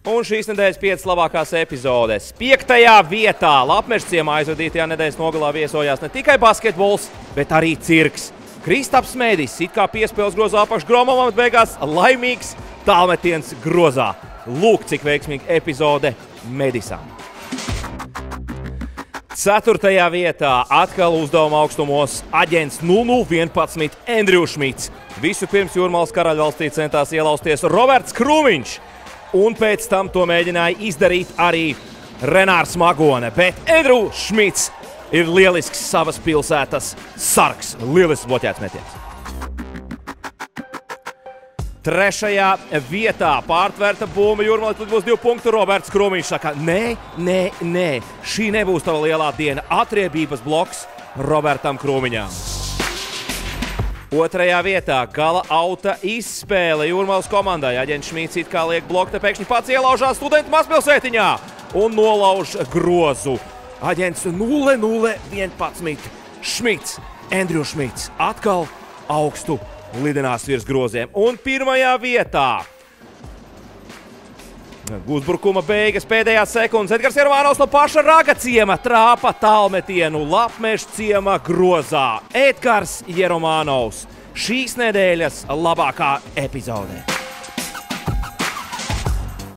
Un šīs nedēļas 5 labākās epizodes. 5. vietā Lapmežciemā aizvadītajā nedēļas nogalā viesojās ne tikai basketbols, bet arī cirks. Kristaps Mēdis it kā piespēles grozā apakš Gromovam, bet beigās laimīgs tālmetiens grozā. Lūk, cik veiksmīga epizode Mēdisam. 4. vietā atkal uzdevuma augstumos aģents 0011 Endrijs Šmits. Visu pirms Jūrmālas Karaļvalstī centās ielausties Roberts Krūmiņš. Un pēc tam to mēģināja izdarīt arī Renārs Magone. Bet Endrijs Šmits ir lielisks savas pilsētas sargs. Lielisks bloķēts metiens. 3. vietā pārtvērta bumba Jūrmālai, tad būs 2 punktu. Roberts Krūmiņš saka, nē, šī nebūs tava lielā diena. Atriebības bloks Robertam Krūmiņām. 2. vietā gala auta izspēle Jūrmālas komandai. Aģents Šmits it kā liek bloku, te pēkšņi pats ielaužās studentu mazpilsētiņā un nolauž grozu. Aģents 0011 Šmits, Endrijs Šmits atkal augstu lidinās virs groziem. Un 1. vietā uzbrukuma beigas pēdējās sekundes. Edgars Jeromanovs no paša Ragaciema trāpa tālmetienu Lapmežciema grozā. Edgars Jeromanovs, šīs nedēļas labākā epizode.